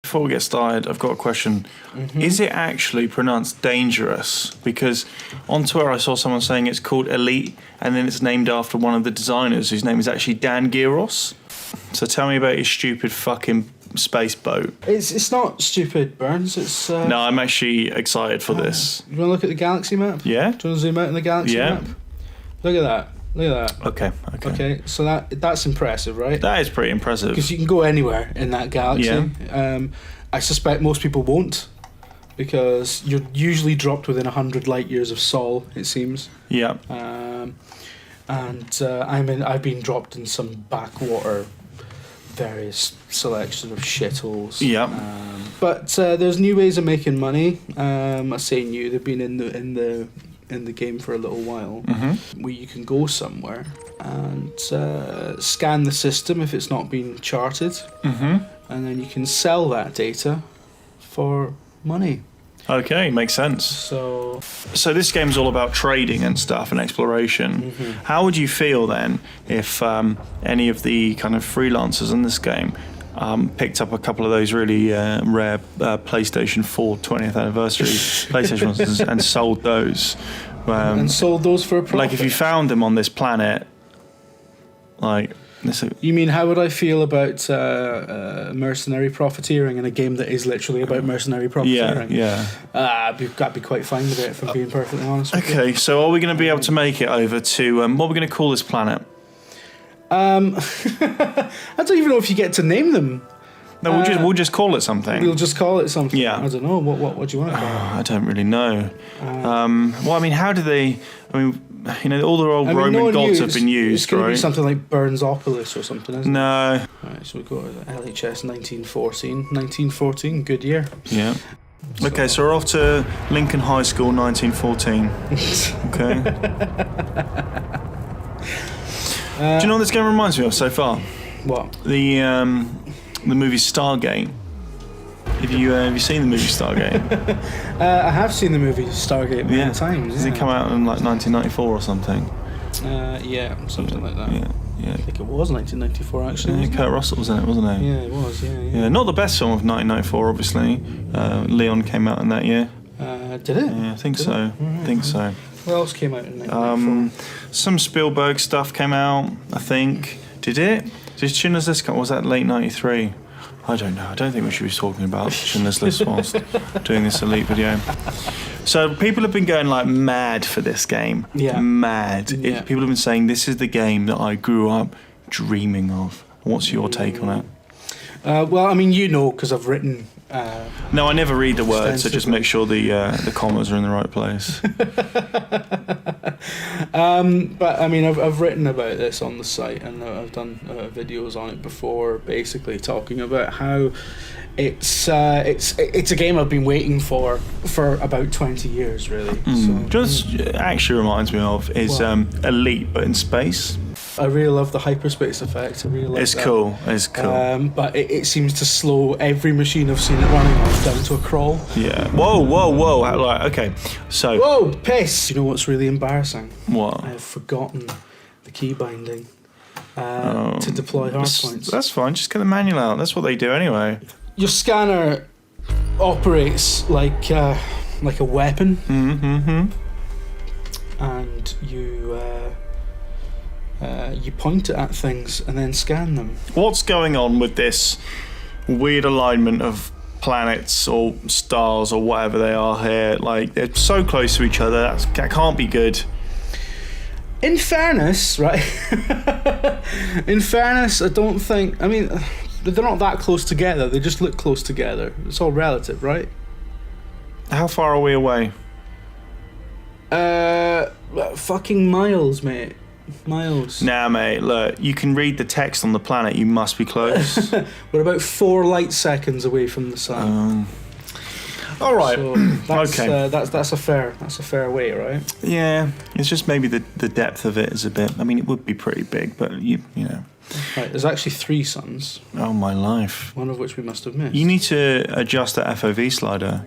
Before we get started, I've got a question. Is it actually pronounced dangerous? Because on Twitter I saw someone saying it's called Elite and then it's named after one of the designers whose name is actually Dan Giros. So tell me about your stupid fucking space boat. It's not stupid, Burns. It's No, I'm actually excited for this. You want to look at the galaxy map? Yeah? Do you want to zoom out in the galaxy map? Look at that. Look at that. Okay. So that's impressive, right? That is pretty impressive. Because you can go anywhere in that galaxy. Yeah. I suspect most people won't, because you're usually dropped within 100 light years of Sol, it seems. Yeah. I've been dropped in some backwater, various selection of shitholes. Yeah. But there's new ways of making money. I say new; they've been in the game for a little while, where you can go somewhere and scan the system if it's not been charted, and then you can sell that data for money. Okay, makes sense. So this game's all about trading and stuff and exploration. How would you feel then if any of the kind of freelancers in this game picked up a couple of those really rare PlayStation 4 20th anniversary PlayStation ones and sold those? And sold those for a profit? Like if you found them on this planet, like... You mean, how would I feel about mercenary profiteering in a game that is literally about mercenary profiteering? Yeah. I'd be quite fine with it, if I'm being perfectly honest with you. Okay, so are we going to be able to make it over to... what are we going to call this planet? I don't even know if you get to name them. No, we'll just call it something. We'll just call it something. Yeah. I don't know. What do you want to call it? I don't really know. Well, I mean, how do they... I mean, you know, all the old Roman gods have been used, It's going to right? be something like Burnsopolis or something, isn't it? No. Right, so we go to LHS 1914, good year. Yeah. Okay, so we're off to Lincoln High School 1914. Okay. Do you know what this game reminds me of so far? What? The movie Stargate. Have you seen the movie Stargate? I have seen the movie Stargate many times. Does it come out in like 1994 or something? Yeah, something like that. Yeah. I think it was 1994 actually. Yeah, Kurt Russell was in it, wasn't he? Yeah, it was. Yeah. Yeah, not the best film of 1994, obviously. Leon came out in that year. Did it? Yeah, I think so. I think so. What else came out in 1994? Some Spielberg stuff came out, I think. Did it? Did Schindler's List come? Was that late 93? I don't know. I don't think we should be talking about Schindler's List whilst doing this Elite video. So people have been going like mad for this game. Yeah. Mad. Yeah. People have been saying this is the game that I grew up dreaming of. What's your take on it? Well, I mean, you know, because I've written... No, I never read the words, so just make sure the commas are in the right place. But I mean, I've written about this on the site, and I've done videos on it before, basically talking about how it's a game I've been waiting for about 20 years, really. So, Just actually reminds me of is Elite, but in space. I really love the hyperspace effect. I really love It's that. cool. It's cool. But it seems to slow every machine I've seen it running off down to a crawl. Yeah. Whoa. Like, okay. So. Whoa, piss! You know what's really embarrassing? What? I have forgotten the key binding to deploy hardpoints. That's fine. Just get the manual out. That's what they do anyway. Your scanner operates like a weapon, and you point it at things and then scan them. What's going on with this weird alignment of planets or stars or whatever they are here? Like, they're so close to each other. That can't be good. In fairness, right? In fairness, I don't think... I mean, they're not that close together. They just look close together. It's all relative, right? How far are we away? Fucking miles, mate. Miles. Nah, mate, look, you can read the text on the planet. You must be close. We're about 4 light seconds away from the sun. All right. So that's, okay. That's a fair way, right? Yeah. It's just maybe the depth of it is a bit. I mean, it would be pretty big, but you know. Right. There's actually 3 suns. Oh my life. One of which we must have missed. You need to adjust the FOV slider.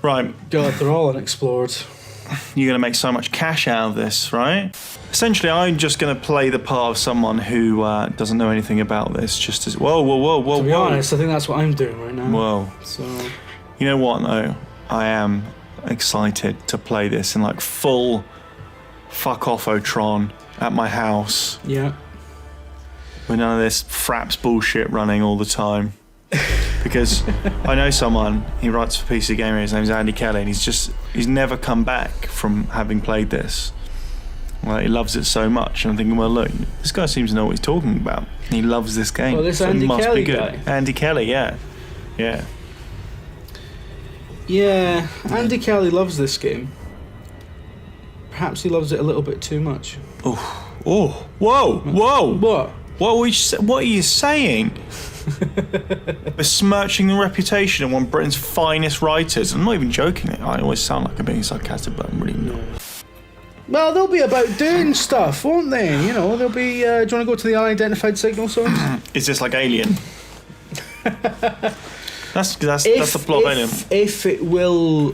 Right. God, they're all unexplored. you're going to make so much cash out of this, right? Essentially, I'm just going to play the part of someone who doesn't know anything about this. Just as whoa. To be honest, I think that's what I'm doing right now. Whoa. So. You know what though? I am excited to play this in like full fuck off-o-tron at my house. Yeah. With none of this fraps bullshit running all the time. Because I know someone, he writes for PC Gamer, his name's Andy Kelly, and he's never come back from having played this. Well, he loves it so much, and I'm thinking, well, look, this guy seems to know what he's talking about. He loves this game. Well, this so Andy it must Kelly be good. guy. Andy Kelly, yeah. Yeah. Yeah, Andy Kelly loves this game. Perhaps he loves it a little bit too much. Oh, whoa. What? What are you saying? Besmirching the reputation of one of Britain's finest writers. I'm not even joking. I always sound like I'm being sarcastic, but I'm really not. Well, they'll be about doing stuff, won't they? You know, they'll be. Do you want to go to the unidentified signal zone? Is this like Alien? That's the plot of Alien. If it will,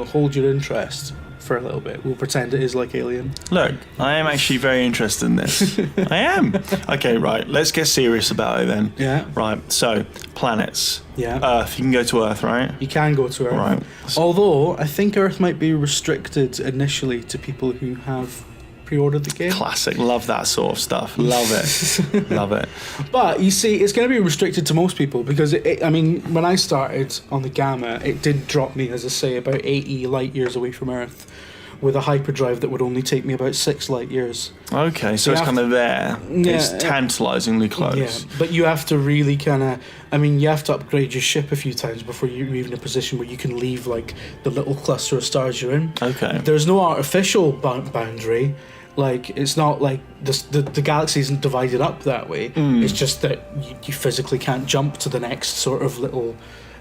hold your interest for a little bit, we'll pretend it is like Alien. Look, I am actually very interested in this. I am. Okay, right. Let's get serious about it then. Yeah. Right. So, planets. Yeah. Earth. You can go to Earth, right? You can go to Earth. Right. Although I think Earth might be restricted initially to people who have pre-ordered the game. Classic. Love that sort of stuff. Love it. Love it. But you see, it's going to be restricted to most people because when I started on the Gamma, it did drop me, as I say, about 80 light years away from Earth, with a hyperdrive that would only take me about 6 light years. Okay, so it's kind of there. Yeah, it's tantalisingly close. Yeah, but you have to really you have to upgrade your ship a few times before you're even in a position where you can leave like the little cluster of stars you're in. Okay. There's no artificial boundary. Like, it's not like the galaxy isn't divided up that way. It's just that you physically can't jump to the next sort of little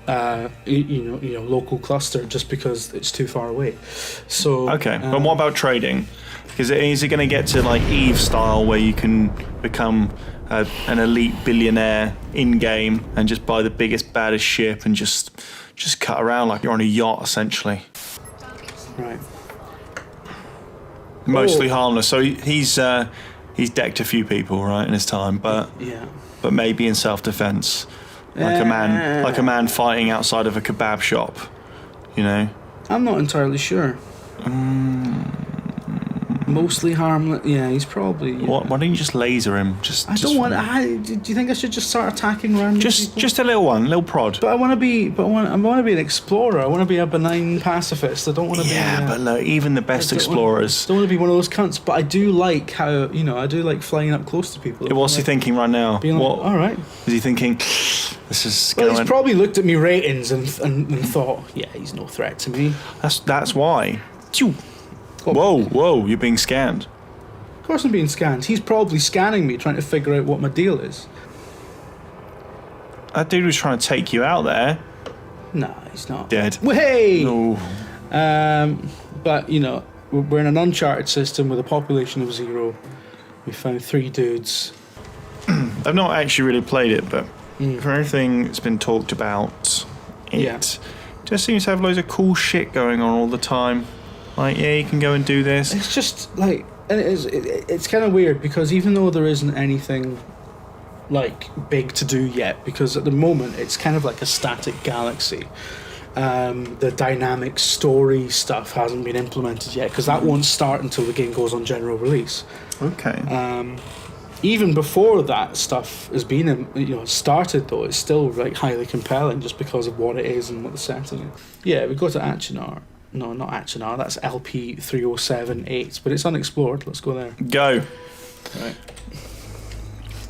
local cluster just because it's too far away. So okay, but what about trading? Because is it going to get to like Eve style where you can become an elite billionaire in game and just buy the biggest baddest ship and just cut around like you're on a yacht essentially? Right. Mostly harmless. So he's decked a few people right in his time, but maybe in self-defense. Like a man fighting outside of a kebab shop, you know? I'm not entirely sure. Mostly harmless. Yeah, he's probably. Yeah. Why don't you just laser him? I don't want. Do you think I should just start attacking random people? Just a little one, little prod. But I want to be. I want to be an explorer. I want to be a benign pacifist. I don't want to be. Yeah, but look, even the best explorers. Don't want to be one of those cunts. But I do like how I do like flying up close to people. What's he thinking right now? What? All right. Is he thinking? This is. Well, he's probably looked at me ratings and thought, yeah, he's no threat to me. That's why. Whoa, you're being scanned. Of course I'm being scanned. He's probably scanning me, trying to figure out what my deal is. That dude was trying to take you out there. Nah, he's not. Dead. Hey! No. But, we're in an uncharted system with a population of 0. We found 3 dudes. I've not actually really played it, but for everything that's been talked about, it just seems to have loads of cool shit going on all the time. Like, yeah, you can go and do this. It's just like, and it's kind of weird because even though there isn't anything like big to do yet, because at the moment it's kind of like a static galaxy. The dynamic story stuff hasn't been implemented yet because that won't start until the game goes on general release. Okay. Even before that stuff has been started though, it's still like highly compelling just because of what it is and what the setting is. Yeah, we go to Achenar. No, not Achenar, that's LP 3078, but it's unexplored. Let's go there. Go. Right.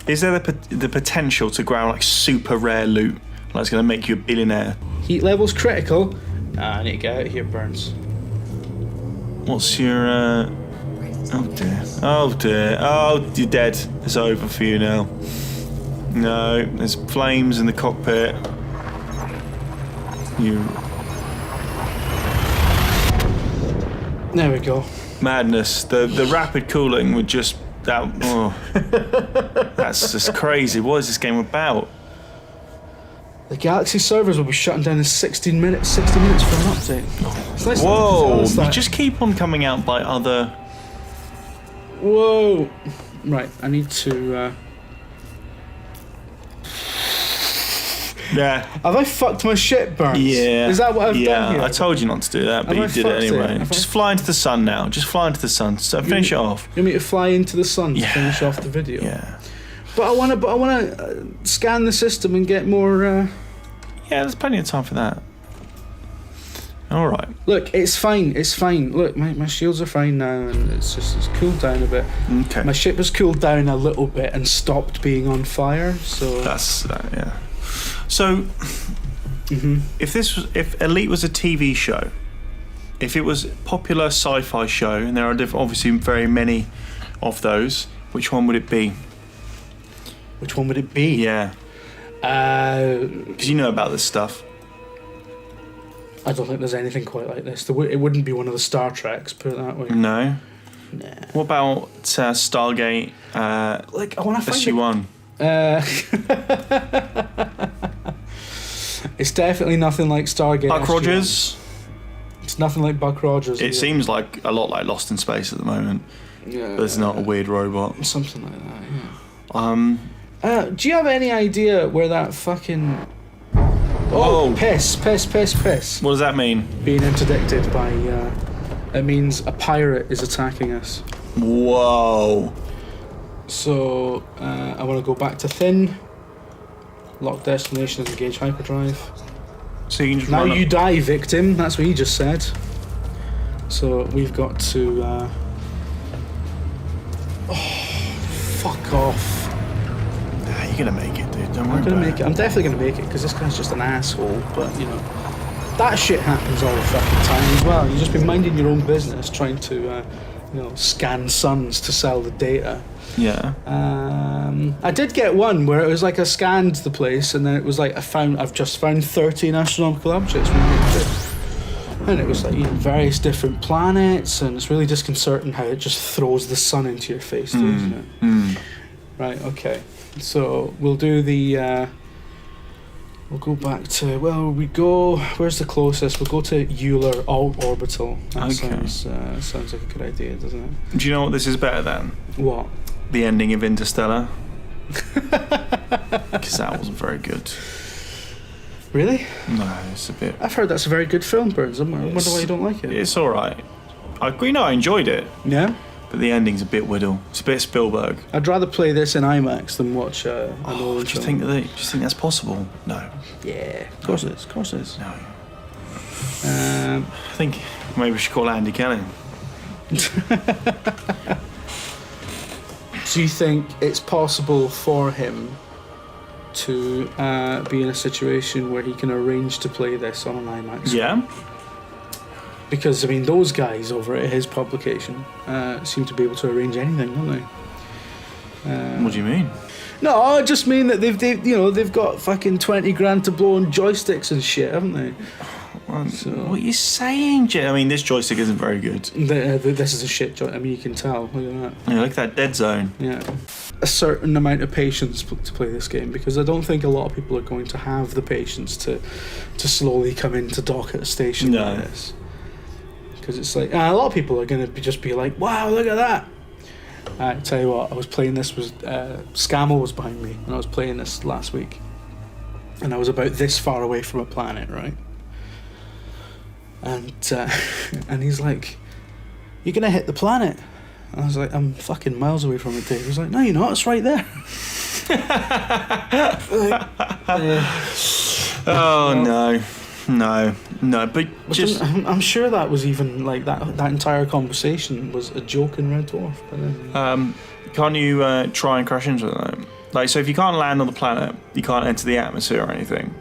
Is there the potential to grab like super rare loot? Like it's going to make you a billionaire? Heat level's critical. I need to get out of here, Burns. What's your... Oh dear. Oh, you're dead. It's over for you now. No, there's flames in the cockpit. There we go. Madness. The rapid cooling would just... That's just crazy. What is this game about? The Galaxy servers will be shutting down in 60 minutes for an update. It's nice. Whoa! You just keep on coming out by other. Whoa! Right, I need to. Yeah. Have I fucked my shit, Burns? Yeah. Is that what I've done here? I told you not to do that, but you did it anyway. Just fly into the sun now. Just fly into the sun. So finish it off. You want me to fly into the sun to finish off the video? Yeah. But I want to scan the system and get more. Yeah, there's plenty of time for that. All right. Look, it's fine. It's fine. Look, my shields are fine now, and it's cooled down a bit. Okay. My ship has cooled down a little bit and stopped being on fire. So that's yeah. So, if Elite was a TV show, if it was a popular sci-fi show, and there are obviously very many of those, which one would it be? Which one would it be? Yeah. Because you know about this stuff. I don't think there's anything quite like this. It wouldn't be one of the Star Treks, put it that way. No. Nah. What about Stargate? Like I want to find SG-1. It's definitely nothing like Stargate. Buck SG-1. Rogers. It's nothing like Buck Rogers. It seems like a lot like Lost in Space at the moment. Yeah. But it's not a weird robot. Something like that. Yeah. Do you have any idea where that fucking? Oh, piss! What does that mean? Being interdicted by. It means a pirate is attacking us. Whoa. So I want to go back to thin. Lock destination, engage hyperdrive. So you can just now you die, victim. That's what he just said. So we've got to. Fuck off. Nah, you're gonna make it, dude. Don't worry. I'm gonna make it. I'm definitely gonna make it because this guy's just an asshole. But you know, that shit happens all the fucking time as well. You just be minding your own business, trying to, scan suns to sell the data. Yeah. I did get one where it was like I scanned the place and then it was like I've just found 13 astronomical objects. And it was like various different planets, and it's really disconcerting how it just throws the sun into your face, doesn't it? Right. Okay. So we'll do the. We'll go back to where's the closest? We'll go to Euler Orbital. That sounds like a good idea, doesn't it? Do you know what this is better than? What? The ending of Interstellar. Because that wasn't very good. Really? No, it's a bit. I've heard that's a very good film, Burns. I wonder why you don't like it. It's all right. I enjoyed it. Yeah. But the ending's a bit whittle. It's a bit Spielberg. I'd rather play this in IMAX than watch an old do you film. think that's possible? No. Yeah, of course it is. Of course it is. No. I think maybe we should call Andy Kelly. Do you think it's possible for him to be in a situation where he can arrange to play this on an IMAX? Yeah. Because, I mean, those guys over at his publication seem to be able to arrange anything, don't they? What do you mean? No, I just mean that they've got fucking 20 grand to blow on joysticks and shit, haven't they? What are you saying, Jim? I mean, this joystick isn't very good. This is a shit joystick. I mean, you can tell. Look at that. Yeah, look at that dead zone. Yeah. A certain amount of patience to play this game, because I don't think a lot of people are going to have the patience to slowly come in to dock at a station like this. Because it's like a lot of people are going to just be like, wow, look at that. I tell you what, I was playing this, Scammell was behind me, and I was playing this last week, and I was about this far away from a planet, right? And and he's like, you're going to hit the planet. And I was like, I'm fucking miles away from it, Dave. He was like, no, you're not, it's right there. No, but just... I'm sure that was even, like, that entire conversation was a joke in Red Dwarf. But then, can't you try and crash into it? Like, so if you can't land on the planet, you can't enter the atmosphere or anything.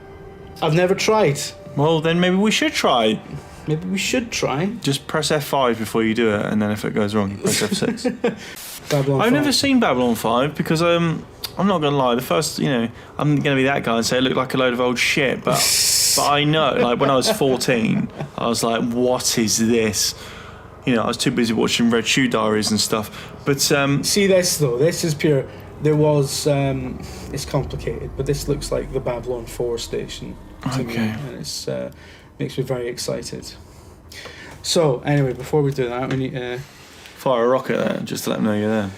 I've never tried. Well, then maybe we should try. Maybe we should try. Just press F5 before you do it, and then if it goes wrong, you press F6. Babylon 5. I've never seen Babylon 5 because I'm not going to lie. The first, I'm going to be that guy and say it looked like a load of old shit, but I know, like when I was 14, I was like, what is this? I was too busy watching Red Shoe Diaries and stuff. But see this though. This is pure. there was. It's complicated, but this looks like the Babylon 4 station to me, and it's makes me very excited. So anyway, before we do that, we need fire a rocket there just to let them know you're there.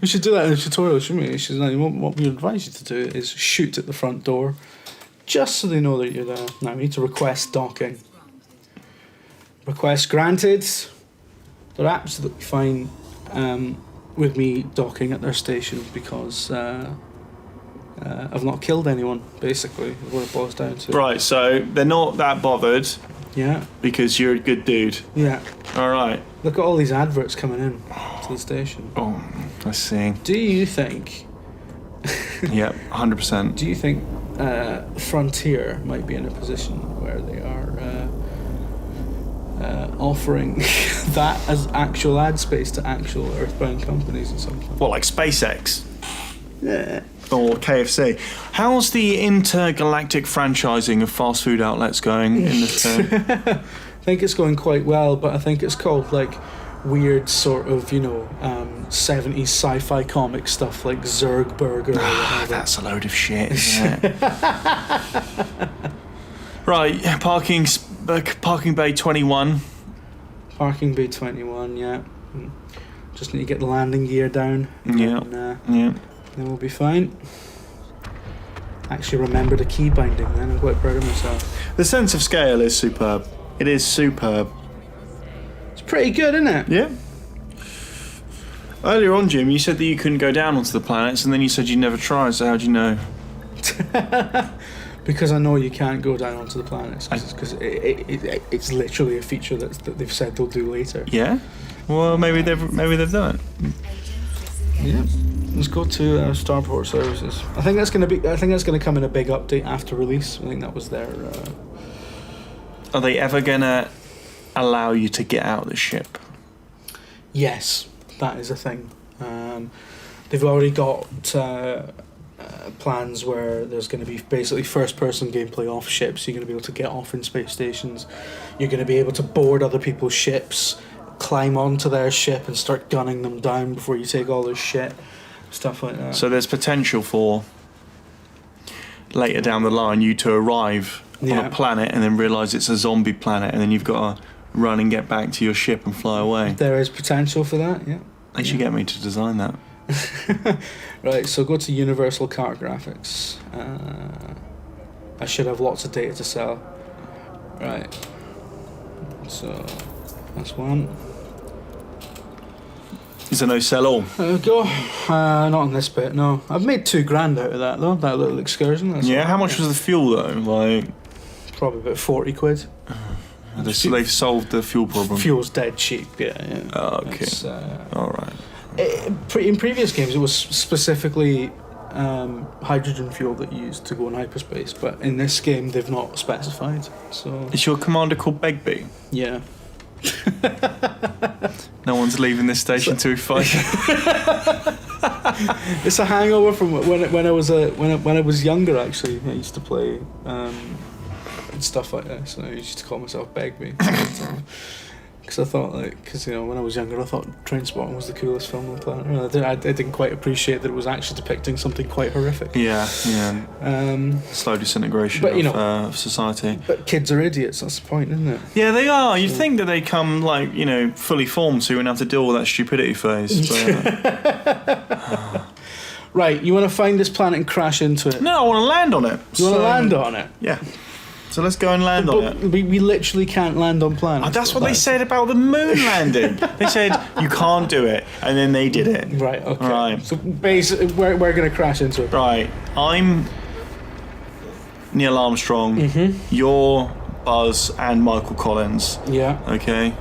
We should do that in a tutorial, shouldn't we? What we advise you to do is shoot at the front door, just so they know that you're there. Now we need to request docking. Request granted. They're absolutely fine with me docking at their station because I've not killed anyone, basically, is what it boils down to. Right, so they're not that bothered. Yeah. Because you're a good dude. Yeah. All right. Look at all these adverts coming in to the station. Oh, I see. Do you think... Yep, 100%. Do you think Frontier might be in a position where they are offering that as actual ad space to actual Earthbound companies or something? What, like SpaceX? Yeah. Or KFC? How's the intergalactic franchising of fast food outlets going in this? I think it's going quite well, but I think it's called like weird sort of, 70s sci-fi comic stuff like Zerg Burger. That's a load of shit, isn't it? Right, parking bay 21. Parking bay 21, yeah. Just need to get the landing gear down. Yeah. And, then we'll be fine. Actually remembered a key binding then. I'm quite proud of myself. The sense of scale is superb. It is superb. It's pretty good, isn't it? Yeah. Earlier on, Jim, you said that you couldn't go down onto the planets, and then you said you never tried, so how do you know? Because I know you can't go down onto the planets, because it's literally a feature that they've said they'll do later. Yeah? Well, maybe they've done it. Yeah. Let's go to Starport Services. I think that's gonna come in a big update after release. I think that was their. Are they ever gonna allow you to get out of the ship? Yes, that is a thing. They've already got plans where there's going to be basically first-person gameplay off ships. You're going to be able to get off in space stations. You're going to be able to board other people's ships, climb onto their ship, and start gunning them down before you take all their shit. Stuff like that. So there's potential for later down the line you to arrive on a planet and then realise it's a zombie planet, and then you've got to run and get back to your ship and fly away. There is potential for that, yeah. They should get me to design that. Right, so go to Universal Car Graphics. I should have lots of data to sell. Right. So that's one. Is there no sell all? There we go. Not on this bit, no. I've made $2,000 out of that though, that little excursion. That's yeah, how much was the fuel though? Like probably about 40 quid. They've solved the fuel problem. Fuel's dead cheap, yeah. Oh, okay. Alright. In previous games it was specifically hydrogen fuel that you used to go in hyperspace, but in this game they've not specified. So is your commander called Begbie? Yeah. No one's leaving this station till we fight. It's a hangover from when I was younger. Actually, I used to play and stuff like that. So I used to call myself Begbie. Because I thought, when I was younger, I thought Trainspotting was the coolest film on the planet. I didn't quite appreciate that it was actually depicting something quite horrific. Yeah. Slow disintegration of society. But kids are idiots, that's the point, isn't it? Yeah, they are. You'd think that they come, fully formed so you wouldn't have to deal with that stupidity phase. But, Right, you want to find this planet and crash into it? No, I want to land on it. You want to land on it? Yeah. So let's go and land on it. We literally can't land on planets. That's what they said about the moon landing. They said, you can't do it. And then they did it. Right, okay. Right. So basically, we're going to crash into it. Right. I'm Neil Armstrong. Mm-hmm. You're Buzz and Michael Collins. Yeah. Okay.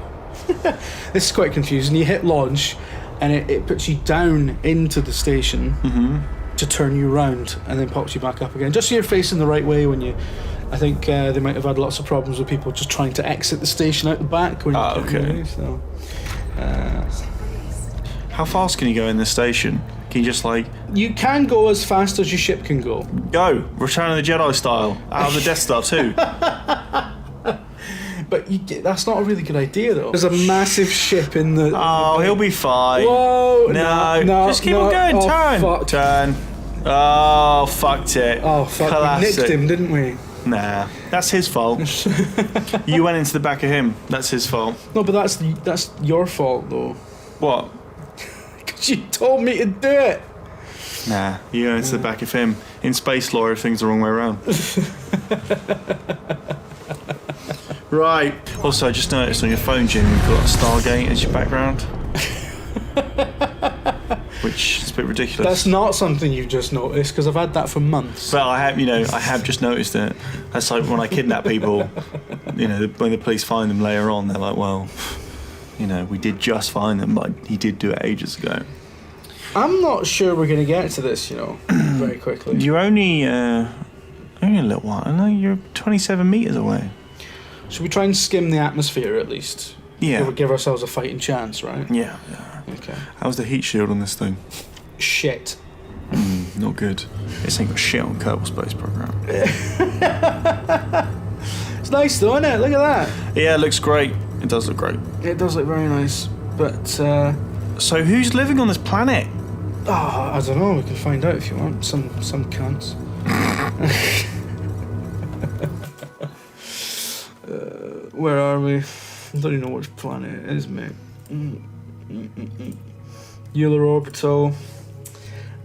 This is quite confusing. You hit launch, and it puts you down into the station to turn you round, and then pops you back up again. Just so you're facing the right way when you... I think they might have had lots of problems with people just trying to exit the station out the back. When okay. So, how fast can you go in this station? Can you just You can go as fast as your ship can go. Go! Return of the Jedi style. Out of the Death Star too. But that's not a really good idea, though. There's a massive ship in the... Oh, he'll be fine. Whoa! No, just keep on going. Turn. Oh, fucked it. Oh, fuck. Classic. We nicked him, didn't we? Nah, that's his fault. You went into the back of him. That's his fault. No, but that's your fault, though. What? Because you told me to do it. Nah, you went into the back of him. In space law, everything's the wrong way around. Right. Also, I just noticed on your phone, Jim, you've got Stargate as your background. Which is a bit ridiculous. That's not something you've just noticed, because I've had that for months. But I have just noticed it. That's like when I kidnap people, when the police find them later on, they're like, well, we did just find them, but he did do it ages ago. I'm not sure we're going to get to this, very quickly. You're only a little while. I know you're 27 meters away. Should we try and skim the atmosphere at least? Yeah. Give ourselves a fighting chance, right? Yeah. Okay. How's the heat shield on this thing? Shit. Not good. This ain't got shit on Kerbal Space Program. It's nice though, isn't it? Look at that. Yeah, it looks great. It does look great. It does look very nice. But, So who's living on this planet? I don't know. We can find out if you want. Some cunts. Where are we? I don't even know which planet it is, mate. Euler orbital.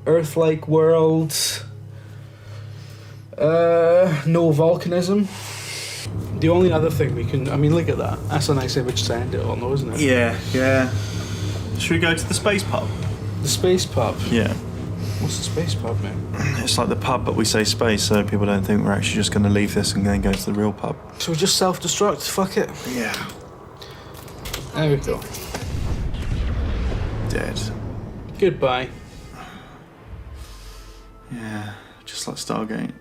Earth-like world. No volcanism. The only other thing we can... I mean, look at that. That's a nice image to end it on, though, isn't it? Yeah. Should we go to the space pub? The space pub? Yeah. What's the space pub, mate? It's like the pub, but we say space, so people don't think we're actually just going to leave this and then go to the real pub. So we just self-destruct? Fuck it. Yeah. There we go. Dead. Goodbye. Yeah, just like Stargate.